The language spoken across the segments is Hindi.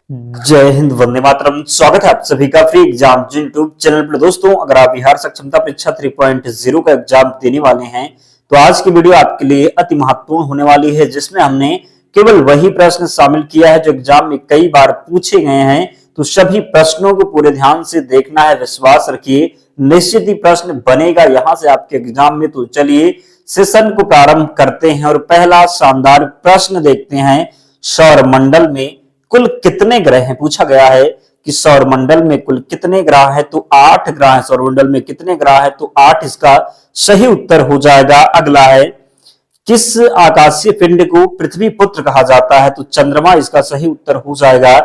जय हिंद, वंदे मातरम। स्वागत है आप सभी का फ्री एग्जाम यूट्यूब चैनल पर। दोस्तों, अगर आप बिहार सक्षमता परीक्षा 3.0 का एग्जाम देने वाले हैं तो आज की वीडियो आपके लिए अति महत्वपूर्ण होने वाली है, जिसमें हमने केवल वही प्रश्न शामिल किया है जो एग्जाम में कई बार पूछे गए हैं। तो सभी प्रश्नों को पूरे ध्यान से देखना है, विश्वास रखिए निश्चित ही प्रश्न बनेगा यहां से आपके एग्जाम में। तो चलिए सेशन को प्रारंभ करते हैं और पहला शानदार प्रश्न देखते हैं। सौर मंडल में कुल कितने ग्रह हैं? पूछा गया है कि सौर मंडल में कुल कितने ग्रह हैं, तो 8 ग्रह हैं। सौर मंडल में कितने ग्रह हैं, तो 8 इसका सही उत्तर हो जाएगा। अगला है, किस आकाशीय पिंड को पृथ्वी पुत्र कहा जाता है, तो चंद्रमा इसका सही उत्तर हो जाएगा।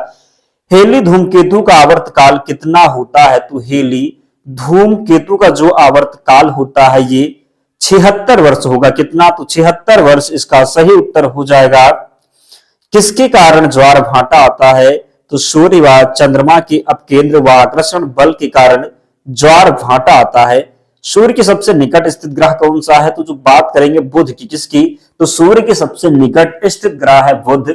हेली धूमकेतु का आवर्त काल कितना होता है, तो हेली धूमकेतु का जो आवर्त काल होता है ये 76 वर्ष होगा। कितना, तो 76 वर्ष इसका सही उत्तर हो जाएगा। किसके कारण ज्वार भाटा आता है, तो सूर्य व चंद्रमा के अपकेंद्र व आकर्षण बल के कारण ज्वार भाटा आता है। सूर्य के सबसे निकट स्थित ग्रह कौन सा है, तो जो बात करेंगे बुध की। किसकी, तो सूर्य के सबसे निकट स्थित ग्रह है बुध।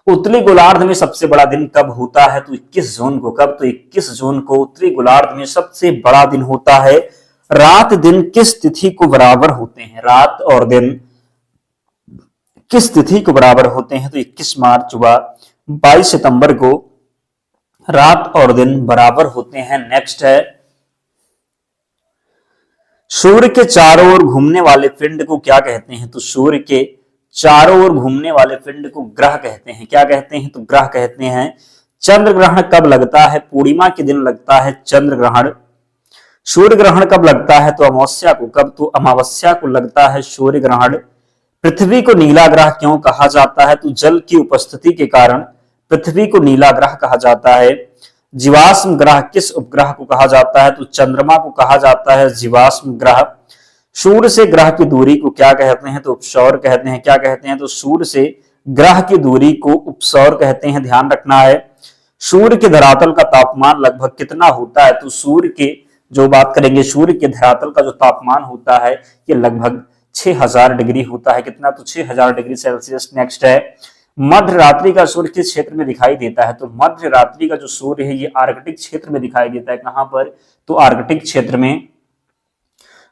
उत्तरी गोलार्ध में सबसे बड़ा दिन कब होता है, तो 21 जून को। कब, तो 21 जून को उत्तरी गोलार्ध में सबसे बड़ा दिन होता है। रात दिन किस तिथि को बराबर होते हैं? रात और दिन किस तिथि को बराबर होते हैं, तो 21 मार्च व 22 सितंबर को रात और दिन बराबर होते हैं। नेक्स्ट है, सूर्य के चारों ओर घूमने वाले पिंड को क्या कहते हैं, तो सूर्य के चारों ओर घूमने वाले पिंड को ग्रह कहते हैं। क्या कहते हैं, तो ग्रह कहते हैं। चंद्र ग्रहण कब लगता है? पूर्णिमा के दिन लगता है चंद्र ग्रहण। सूर्य ग्रहण कब लगता है, तो अमावस्या को। कब, तो अमावस्या को लगता है सूर्य ग्रहण। पृथ्वी को नीला ग्रह क्यों कहा जाता है, तो जल की उपस्थिति के कारण पृथ्वी को नीला ग्रह कहा जाता है। जीवाश्म ग्रह किस उपग्रह को कहा जाता है, तो चंद्रमा को कहा जाता है जीवाश्म ग्रह। सूर्य से ग्रह की दूरी को क्या कहते हैं, तो उपसौर कहते हैं। क्या कहते हैं, तो सूर्य से ग्रह की दूरी को उपसौर कहते हैं। ध्यान रखना है। सूर्य के धरातल का तापमान लगभग कितना होता है, तो सूर्य के जो बात करेंगे सूर्य के धरातल का जो तापमान होता है ये लगभग 6000 डिग्री होता है। कितना, तो 6000 डिग्री सेल्सियस। नेक्स्ट है, मध्य रात्रि का सूर्य किस क्षेत्र में दिखाई देता है, तो मध्य रात्रि का जो सूर्य है ये आर्कटिक क्षेत्र में दिखाई देता है। कहां पर, तो आर्कटिक क्षेत्र में।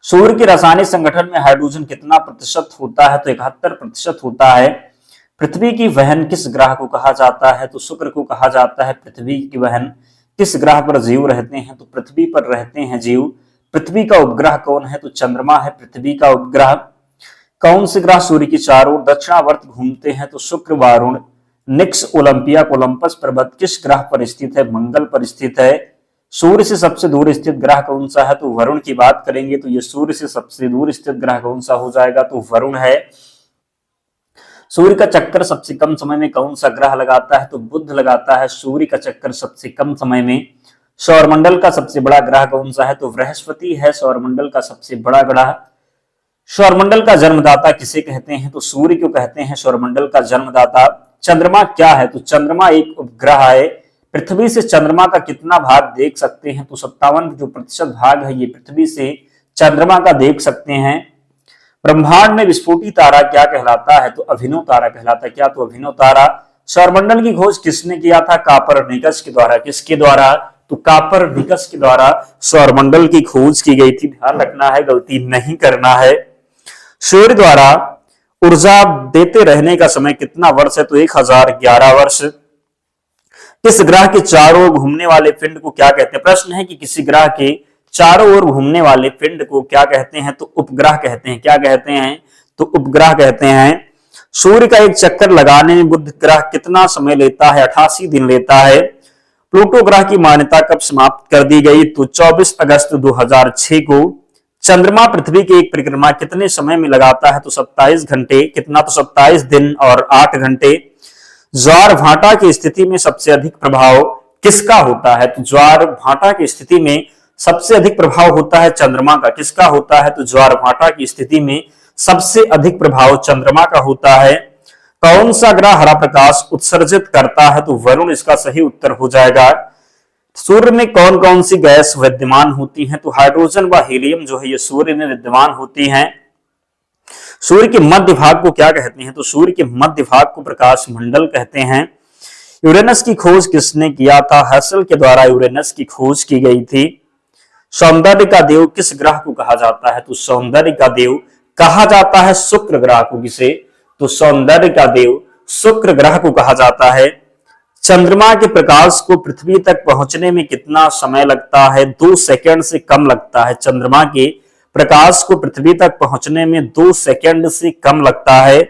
सूर्य के रासायनिक संगठन में हाइड्रोजन कितना प्रतिशत होता है, तो 71% होता है। पृथ्वी की बहन किस ग्रह को कहा जाता है, तो शुक्र को कहा जाता है पृथ्वी की बहन। किस ग्रह पर जीव रहते हैं, तो पृथ्वी पर रहते हैं जीव। पृथ्वी का उपग्रह कौन है, तो चंद्रमा है पृथ्वी का उपग्रह। कौन से ग्रह सूर्य की चारों ओर दक्षिणावर्त घूमते हैं, तो शुक्र, वरुण। निक्स ओलंपिया कोलंबस पर्वत किस ग्रह पर स्थित है, मंगल पर स्थित है। सूर्य से सबसे दूर स्थित ग्रह कौन सा है, तो वरुण की बात करेंगे तो ये सूर्य से सबसे दूर स्थित ग्रह कौन सा हो जाएगा, तो वरुण है। सूर्य का चक्कर सबसे कम समय में कौन सा ग्रह लगाता है, तो बुध लगाता है सूर्य का चक्कर सबसे कम समय में। सौरमंडल का सबसे बड़ा ग्रह कौन सा है, तो बृहस्पति है सौरमंडल का सबसे बड़ा ग्रह। सौरमंडल का जन्मदाता किसे कहते हैं, तो सूर्य को कहते हैं सौरमंडल का जन्मदाता। चंद्रमा क्या है, तो चंद्रमा एक उपग्रह है। पृथ्वी से चंद्रमा का कितना भाग देख सकते हैं, तो 57% भाग है ये पृथ्वी से चंद्रमा का देख सकते हैं। ब्रह्मांड में विस्फोटी तारा क्या कहलाता है, तो अभिनव तारा कहलाता है। क्या, तो अभिनव तारा। सौरमंडल की खोज किसने किया था, कापरनिकस के द्वारा। किसके द्वारा, तो कापरनिकस के द्वारा सौरमंडल की खोज की गई थी। ध्यान रखना है, गलती नहीं करना है। सूर्य द्वारा ऊर्जा देते रहने का समय कितना वर्ष है, तो 1011 वर्ष। किस ग्रह के चारों ओर घूमने वाले पिंड को क्या कहते हैं? प्रश्न है कि किसी ग्रह के चारों ओर घूमने वाले पिंड को क्या कहते हैं, तो उपग्रह कहते हैं। क्या कहते हैं, तो उपग्रह कहते हैं। सूर्य का एक चक्कर लगाने में बुध ग्रह कितना समय लेता है, 88 दिन लेता है। प्लूटो ग्रह की मान्यता कब समाप्त कर दी गई, तो 24 अगस्त 2006 को। चंद्रमा पृथ्वी की एक परिक्रमा कितने समय में लगाता है, तो 27 घंटे। कितना, तो 27 दिन और 8 घंटे। ज्वार भाटा की स्थिति में सबसे अधिक प्रभाव किसका होता है, तो ज्वार भाटा की स्थिति में सबसे अधिक प्रभाव होता है चंद्रमा का। किसका होता है, तो ज्वार भाटा की स्थिति में सबसे अधिक प्रभाव चंद्रमा का होता है। कौन सा ग्रह हरा प्रकाश उत्सर्जित करता है, तो वरुण इसका सही उत्तर हो जाएगा। सूर्य में कौन कौन सी गैस विद्यमान होती हैं, तो हाइड्रोजन व हीलियम जो है ये सूर्य में विद्यमान होती हैं। सूर्य के मध्य भाग को क्या कहते हैं, तो सूर्य के मध्य भाग को प्रकाश मंडल कहते हैं। यूरेनस की खोज किसने किया था? हर्शल के द्वारा यूरेनस की खोज की गई थी। सौंदर्य का देव किस ग्रह को कहा जाता है? तो सौंदर्य का देव कहा जाता है शुक्र ग्रह को। किसे? तो सौंदर्य का देव शुक्र ग्रह को कहा जाता है। चंद्रमा के प्रकाश को पृथ्वी तक पहुंचने में कितना समय लगता है? 2 सेकंड से कम लगता है। चंद्रमा के प्रकाश को पृथ्वी तक पहुंचने में 2 सेकंड से कम लगता है।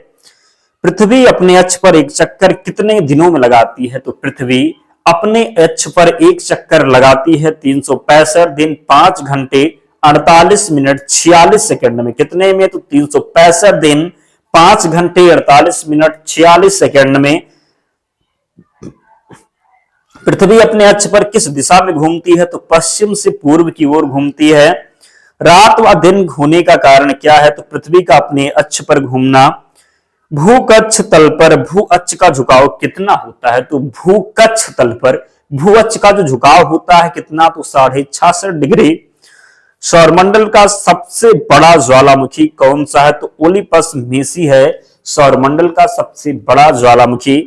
पृथ्वी अपने अक्ष पर एक चक्कर कितने दिनों में लगाती है? तो पृथ्वी अपने अक्ष पर एक चक्कर लगाती है 365 दिन 5 घंटे 48 मिनट 46 सेकंड में। कितने में? तो 365 दिन 5 घंटे 48 मिनट 46 सेकंड में। पृथ्वी अपने अक्ष पर किस दिशा में घूमती है? तो पश्चिम से पूर्व की ओर घूमती है। रात व दिन होने का कारण क्या है? तो पृथ्वी का अपने अक्ष पर घूमना। भूकक्ष तल पर भू अक्ष का झुकाव कितना होता है? तो भूकक्ष तल पर भू अक्ष का जो झुकाव होता है कितना? तो 66.5 डिग्री। सौरमंडल का सबसे बड़ा ज्वालामुखी कौन सा है? तो ओलिपस मेसी है सौरमंडल का सबसे बड़ा ज्वालामुखी।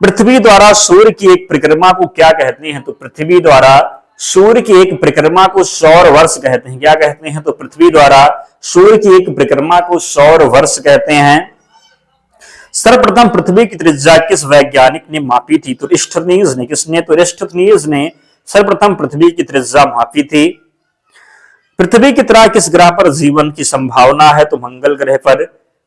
पृथ्वी द्वारा सूर्य की एक परिक्रमा को क्या कहते हैं? तो पृथ्वी द्वारा सूर्य की एक परिक्रमा को सौर वर्ष कहते हैं। क्या कहते हैं? तो पृथ्वी द्वारा सूर्य की एक परिक्रमा को सौर वर्ष कहते हैं। सर्वप्रथम पृथ्वी की त्रिज्या किस वैज्ञानिक ने मापी थी? तो अरिस्टोथनीज ने। किसने? तो अरिस्टोथनीज ने सर्वप्रथम पृथ्वी की त्रिज्या मापी थी। पृथ्वी की तरह किस ग्रह पर जीवन की संभावना है? तो मंगल ग्रह पर।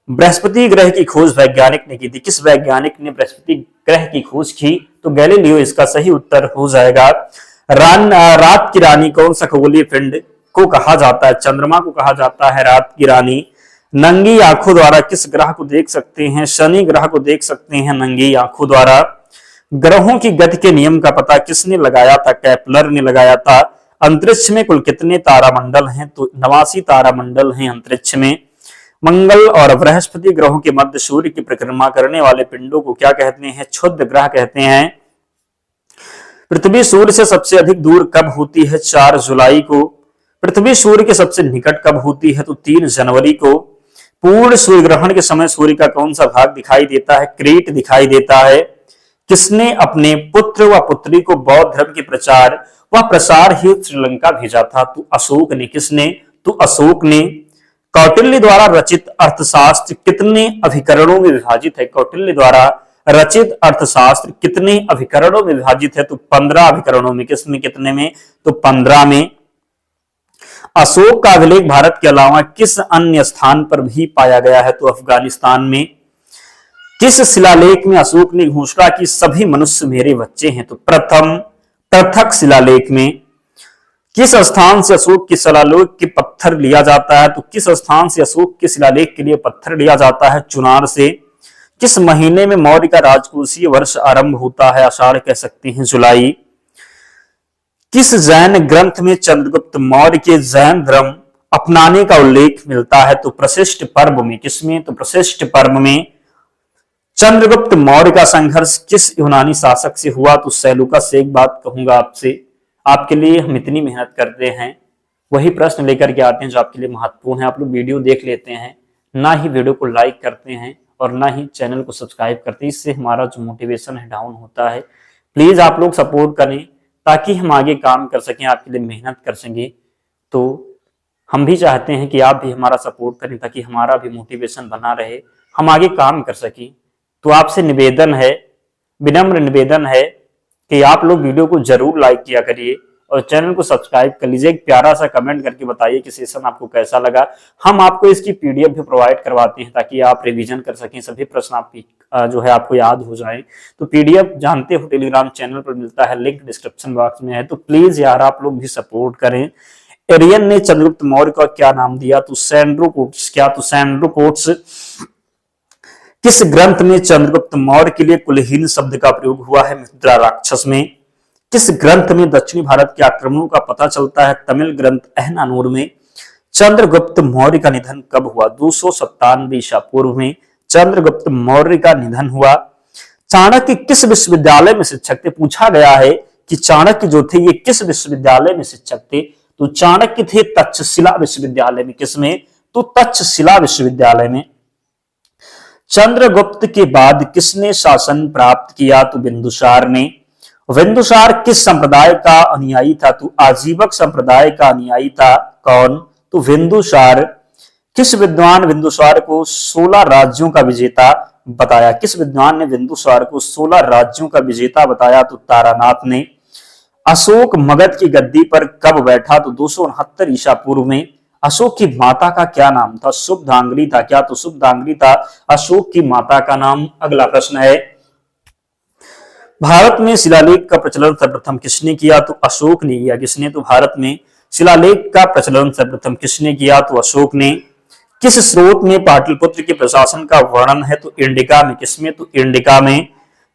बृहस्पति ग्रह की खोज वैज्ञानिक ने की थी। किस वैज्ञानिक ने बृहस्पति ग्रह की खोज की? तो गैलीलियो इसका सही उत्तर हो जाएगा। रात की रानी कौन सा खगोलीय पिंड को कहा जाता है? चंद्रमा को कहा जाता है रात की रानी। नंगी आंखों द्वारा किस ग्रह को देख सकते हैं? शनि ग्रह को देख सकते हैं नंगी आंखों द्वारा। ग्रहों की गति के नियम का पता किसने लगाया था? केपलर ने लगाया था। अंतरिक्ष में कुल कितने तारामंडल हैं? तो 89 तारामंडल हैं अंतरिक्ष में। मंगल और बृहस्पति ग्रहों के मध्य सूर्य की परिक्रमा करने वाले पिंडों को क्या कहते हैं? क्षुद्र ग्रह कहते हैं। पृथ्वी सूर्य से सबसे अधिक दूर कब होती है? 4 जुलाई को। पृथ्वी सूर्य के सबसे निकट कब होती है? तो 3 जनवरी को। पूर्ण सूर्य ग्रहण के समय सूर्य का कौन सा भाग दिखाई देता है? क्रीट दिखाई देता है। किसने अपने पुत्र व पुत्री को बौद्ध धर्म के प्रचार व प्रसार हेतु श्रीलंका भेजा था? तो अशोक ने। किसने? तो अशोक ने। कौटिल्य द्वारा रचित अर्थशास्त्र कितने अभिकरणों में विभाजित है? कौटिल्य द्वारा रचित अर्थशास्त्र कितने अभिकरणों में विभाजित है? तो 15 अभिकरणों में। किसमें? कितने में? तो 15 में। अशोक का अभिलेख भारत के अलावा किस अन्य स्थान पर भी पाया गया है? तो अफगानिस्तान में। किस शिलालेख में अशोक ने घोषणा की सभी मनुष्य मेरे बच्चे हैं? तो प्रथम पृथक शिलालेख में। किस स्थान से अशोक के शिलालेख के पत्थर लिया जाता है? तो किस स्थान से अशोक के शिलालेख के लिए पत्थर लिया जाता है? चुनार से। किस महीने में मौर्य का राजकोषीय वर्ष आरंभ होता है? आषाढ़ कह सकते हैं, जुलाई। किस जैन ग्रंथ में चंद्रगुप्त मौर्य के जैन धर्म अपनाने का उल्लेख मिलता है? तो प्रशिष्ट पर्व में। किसमें? तो प्रशिष्ट पर्व में। चंद्रगुप्त मौर्य का संघर्ष किस यूनानी शासक से हुआ? तो सेलूकस से। एक बात कहूंगा आपसे, आपके लिए हम इतनी मेहनत करते हैं, वही प्रश्न लेकर के आते हैं जो आपके लिए महत्वपूर्ण है। आप लोग वीडियो देख लेते हैं, ना ही वीडियो को लाइक करते हैं और ना ही चैनल को सब्सक्राइब करते हैं। इससे हमारा जो मोटिवेशन है डाउन होता है। प्लीज आप लोग सपोर्ट करें ताकि हम आगे काम कर सकें, आपके लिए मेहनत कर सकें। तो हम भी चाहते हैं कि आप भी हमारा सपोर्ट करें ताकि हमारा भी मोटिवेशन बना रहे, हम आगे काम कर सकें। तो आपसे निवेदन है, विनम्र निवेदन है कि आप लोग वीडियो को जरूर लाइक किया करिए और चैनल को सब्सक्राइब कर लीजिए। एक प्यारा सा कमेंट करके बताइए कि सेशन आपको कैसा लगा। हम आपको इसकी पीडीएफ भी प्रोवाइड करवाते हैं ताकि आप रिवीजन कर सकें, सभी प्रश्न आपकी जो है आपको याद हो जाए। तो पीडीएफ जानते हो टेलीग्राम चैनल पर मिलता है, लिंक डिस्क्रिप्शन बॉक्स में है। तो प्लीज यार आप लोग भी सपोर्ट करें। एरियन ने चंद्रगुप्त मौर्य को क्या नाम दिया? तो सैंड्रोकोट्स। क्या? तो सैंड्रोकोट्स। किस ग्रंथ में चंद्रगुप्त मौर्य के लिए कुलहीन शब्द का प्रयोग हुआ है? मुद्रा राक्षस में। किस ग्रंथ में दक्षिणी भारत के आक्रमणों का पता चलता है? तमिल ग्रंथ अहनानूर में। चंद्रगुप्त मौर्य का निधन कब हुआ? 297 ईसा पूर्व में चंद्रगुप्त मौर्य का निधन हुआ। चाणक्य किस विश्वविद्यालय में शिक्षक थे? पूछा गया है कि चाणक्य जो थे ये किस विश्वविद्यालय में शिक्षक थे? तो चाणक्य थे तक्षशिला विश्वविद्यालय में। किसमें? तो तक्षशिला विश्वविद्यालय में। चंद्रगुप्त के बाद किसने शासन प्राप्त किया? तो बिंदुसार ने। बिंदुसार किस संप्रदाय का अनुयायी था? तो आजीवक संप्रदाय का अनुयायी था। कौन? तो बिंदुसार। किस विद्वान बिंदुसार को 16 राज्यों का विजेता बताया? किस विद्वान ने बिंदुसार को 16 राज्यों का विजेता बताया? तो तारानाथ ने। अशोक मगध की गद्दी पर कब बैठा? तो 269 ईसा पूर्व में। अशोक की माता का क्या नाम था? शुभदांगनी था। क्या? तो शुभदांगनी था अशोक की माता का नाम। अगला प्रश्न है, भारत में शिलालेख का प्रचलन सर्वप्रथम किसने किया? तो अशोक ने किया। किसने? तो भारत में शिलालेख का प्रचलन सर्वप्रथम किसने किया? तो अशोक ने। किस स्रोत में पाटलिपुत्र के प्रशासन का वर्णन है? तो इंडिका में। किसमें? तो इंडिका में।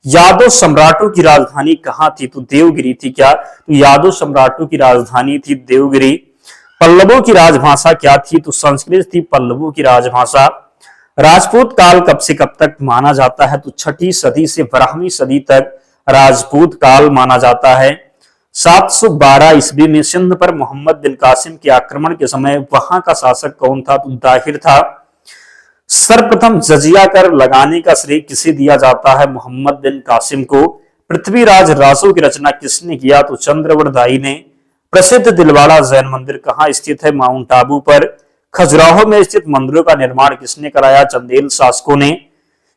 यादव सम्राटों की राजधानी कहां थी? तो देवगिरी थी। क्या? तो यादव सम्राटों की राजधानी थी देवगिरी। पल्लवों की राजभाषा क्या थी? तो संस्कृत थी पल्लवों की राजभाषा। राजपूत काल कब से कब तक माना जाता है? तो 6ठी सदी से 12वीं सदी तक राजपूत काल माना जाता है। 712 ईस्वी में सिंध पर मोहम्मद बिन कासिम के आक्रमण के समय वहां का शासक कौन था? तो दाहिर था। सर्वप्रथम जजिया कर लगाने का श्रेय किसे दिया जाता है? मोहम्मद बिन कासिम को। पृथ्वीराज रासो की रचना किसने किया? तो चंद्रवरदाई ने। प्रसिद्ध दिलवाड़ा जैन मंदिर कहाँ स्थित है? माउंट आबू पर। खजुराहो में स्थित मंदिरों का निर्माण किसने कराया? चंदेल शासकों ने।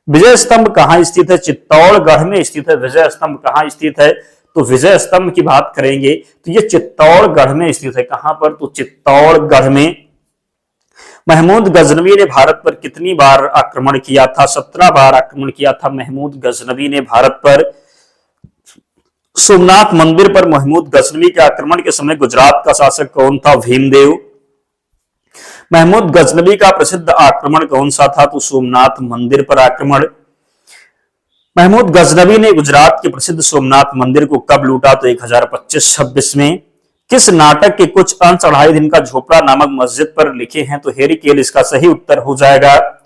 विजय स्तंभ कहाँ स्थित है? चित्तौड़गढ़ में स्थित है। विजय स्तंभ कहाँ स्थित है? तो विजय स्तंभ की बात करेंगे तो ये चित्तौड़गढ़ में स्थित है। कहां पर? तो चित्तौड़गढ़ में। महमूद गजनवी ने भारत पर कितनी बार आक्रमण किया था? 17 बार आक्रमण किया था महमूद गजनवी ने भारत पर। सोमनाथ मंदिर पर महमूद गजनवी के आक्रमण के समय गुजरात का शासक कौन था? भीमदेव। महमूद गजनवी का प्रसिद्ध आक्रमण कौन सा था? तो सोमनाथ मंदिर पर आक्रमण। महमूद गजनवी ने गुजरात के प्रसिद्ध सोमनाथ मंदिर को कब लूटा? तो 1025-26 में। किस नाटक के कुछ अंश 2.5 दिन का झोपड़ा नामक मस्जिद पर लिखे हैं? तो हेरी केल इसका सही उत्तर हो जाएगा।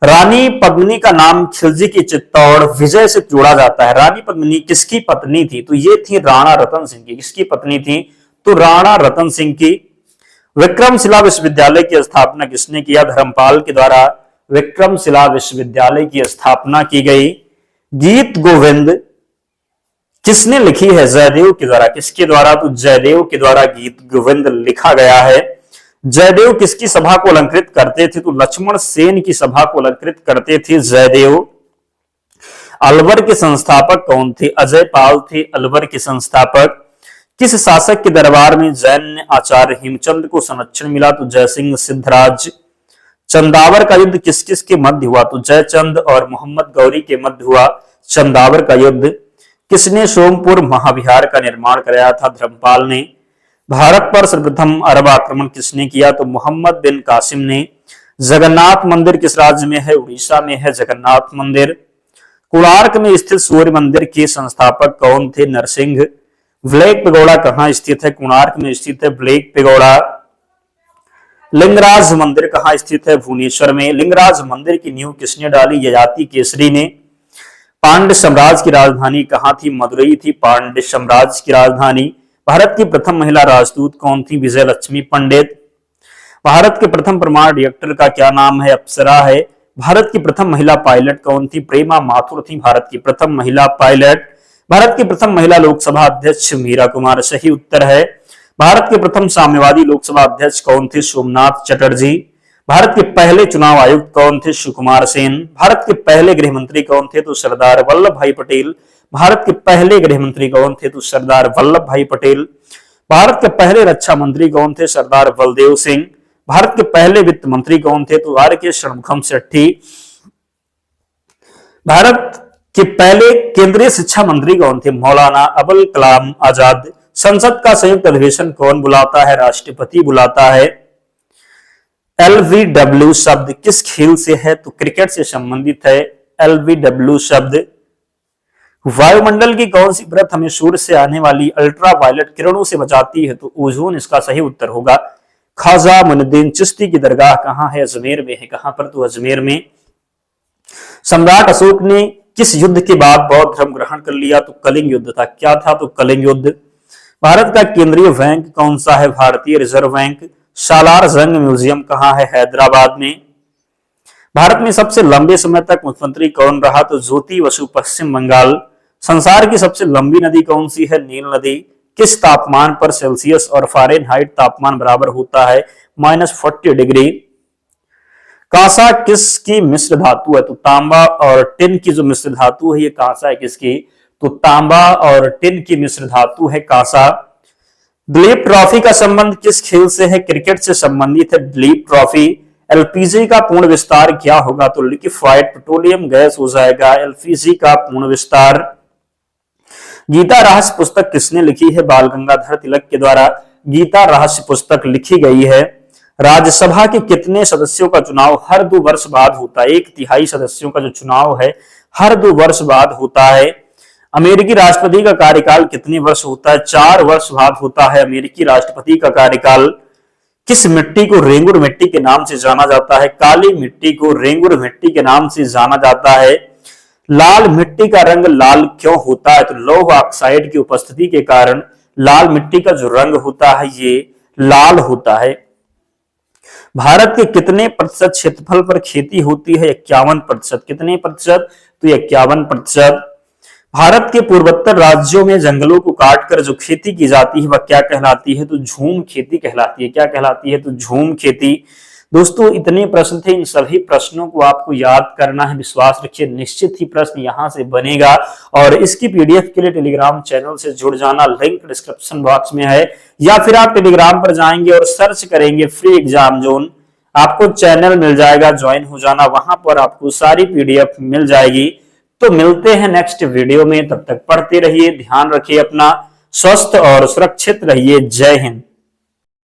रानी पद्मिनी का नाम खिलजी की चित्तौड़ विजय से जोड़ा जाता है। रानी पद्मिनी किसकी पत्नी थी? तो ये थी राणा रतन सिंह की। किसकी पत्नी थी? तो राणा रतन सिंह की। विक्रमशिला विश्वविद्यालय की स्थापना किसने किया? धर्मपाल के द्वारा विक्रमशिला विश्वविद्यालय की स्थापना की गई। गीत गोविंद किसने लिखी है? जयदेव के द्वारा। किसके द्वारा? तो जयदेव के द्वारा गीत गोविंद लिखा गया है। जयदेव किसकी सभा को अलंकृत करते थे? तो लक्ष्मण सेन की सभा को अलंकृत करते थे जयदेव। अलवर के संस्थापक कौन थे? अजय पाल थे अलवर के संस्थापक। किस शासक के दरबार में जैन आचार्य हेमचंद को संरक्षण मिला? तो जयसिंह सिद्धराज। चंदावर का युद्ध किस किस के मध्य हुआ? तो जयचंद और मोहम्मद गौरी के मध्य हुआ चंदावर का युद्ध। किसने सोमपुर महाविहार का निर्माण कराया था? धर्मपाल ने। भारत पर सर्वप्रथम अरब आक्रमण किसने किया? तो मोहम्मद बिन कासिम ने। जगन्नाथ मंदिर किस राज्य में है? उड़ीसा में है जगन्नाथ मंदिर। कोणार्क में स्थित सूर्य मंदिर के संस्थापक कौन थे? नरसिंह। ब्लैक पेगोड़ा कहाँ स्थित है? कोणार्क में स्थित है ब्लैक पेगोड़ा। लिंगराज मंदिर कहाँ स्थित है? भुवनेश्वर में। लिंगराज मंदिर की नींव किसने डाली? ययाति केसरी ने। पांड्य साम्राज्य की राजधानी कहाँ थी? मदुरई थी पांड्य साम्राज्य की राजधानी। भारत की प्रथम महिला राजदूत कौन थी? विजय लक्ष्मी पंडित। भारत के प्रथम परमाणु रिएक्टर का क्या नाम है? अप्सरा है। भारत की प्रथम महिला पायलट कौन थी? प्रेमा माथुर थी भारत की प्रथम महिला पायलट। भारत की प्रथम महिला लोकसभा अध्यक्ष मीरा कुमार सही उत्तर है। भारत के प्रथम साम्यवादी लोकसभा अध्यक्ष कौन थे? सोमनाथ चटर्जी। भारत के पहले चुनाव आयुक्त कौन थे? सुकुमार सेन। भारत के पहले गृह मंत्री कौन थे? तो सरदार वल्लभ भाई पटेल। भारत के पहले गृह मंत्री कौन थे? तो सरदार वल्लभ भाई पटेल। भारत के पहले रक्षा मंत्री कौन थे? सरदार बलदेव सिंह। भारत के पहले वित्त मंत्री कौन थे? तो आर के षणमुखम शेट्टी। भारत के पहले केंद्रीय शिक्षा मंत्री कौन थे? मौलाना अबुल कलाम आजाद। संसद का संयुक्त अधिवेशन कौन बुलाता है? राष्ट्रपति बुलाता है। एलबीडब्ल्यू शब्द किस खेल से है? तो क्रिकेट से संबंधित है एलबीडब्ल्यू शब्द। वायुमंडल की कौन सी परत हमें सूर्य से आने वाली अल्ट्रा वायलेट किरणों से बचाती है? तो ओजोन इसका सही उत्तर होगा। ख्वाजा मुइनुद्दीन चिश्ती की दरगाह कहाँ है? अजमेर में है। कहां पर? तो अजमेर में। सम्राट अशोक ने किस युद्ध के बाद बौद्ध धर्म ग्रहण कर लिया? तो कलिंग युद्ध था। क्या था? तो कलिंग युद्ध। भारत का केंद्रीय बैंक कौन सा है? भारतीय रिजर्व बैंक। सालार जंग म्यूजियम कहाँ है? हैदराबाद में। भारत में सबसे लंबे समय तक मुख्यमंत्री कौन रहा? तो ज्योति बसु, पश्चिम बंगाल। संसार की सबसे लंबी नदी कौन सी है? नील नदी। किस तापमान पर सेल्सियस और फ़ारेनहाइट तापमान बराबर होता है? -40 डिग्री। कांसा किसकी मिश्र धातु है? तो तांबा और टिन की जो मिश्र धातु है ये कांसा है किसकी? तो तांबा और टिन की मिश्र धातु है कांसा। दिलीप ट्रॉफी का संबंध किस खेल से है? क्रिकेट से संबंधित है दिलीप ट्रॉफी। एलपीजी का पूर्ण विस्तार क्या होगा? तो लिक्विफाइड पेट्रोलियम गैस हो जाएगा एलपीजी का पूर्ण विस्तार। गीता रहस्य पुस्तक किसने लिखी है? बाल गंगाधर तिलक के द्वारा गीता रहस्य पुस्तक लिखी गई है। राज्यसभा के कितने सदस्यों का चुनाव हर 2 वर्ष बाद होता है? 1/3 सदस्यों का जो चुनाव है हर 2 वर्ष बाद होता है। अमेरिकी राष्ट्रपति का कार्यकाल कितने वर्ष होता है? 4 वर्ष बाद होता है अमेरिकी राष्ट्रपति का कार्यकाल। किस मिट्टी को रेंगुर मिट्टी के नाम से जाना जाता है? काली मिट्टी को रेंगुर मिट्टी के नाम से जाना जाता है। लाल मिट्टी का रंग लाल क्यों होता है? तो लौह ऑक्साइड की उपस्थिति के कारण लाल मिट्टी का जो रंग होता है ये लाल होता है। भारत के कितने प्रतिशत क्षेत्रफल पर खेती होती है? 51%। कितने प्रतिशत? तो 51%। भारत के पूर्वोत्तर राज्यों में जंगलों को काटकर जो खेती की जाती है वह क्या कहलाती है? तो झूम खेती कहलाती है। क्या कहलाती है? तो झूम खेती। दोस्तों इतने प्रश्न थे, इन सभी प्रश्नों को आपको याद करना है। विश्वास रखिए निश्चित ही प्रश्न यहां से बनेगा और इसकी पीडीएफ के लिए टेलीग्राम चैनल से जुड़ जाना, लिंक डिस्क्रिप्शन बॉक्स में है या फिर आप टेलीग्राम पर जाएंगे और सर्च करेंगे फ्री एग्जाम जोन, आपको चैनल मिल जाएगा, ज्वाइन हो जाना, वहां पर आपको सारी पीडीएफ मिल जाएगी। तो मिलते हैं नेक्स्ट वीडियो में, तब तक पढ़ते रहिए, ध्यान रखिए अपना, स्वस्थ और सुरक्षित रहिए। जय हिंद।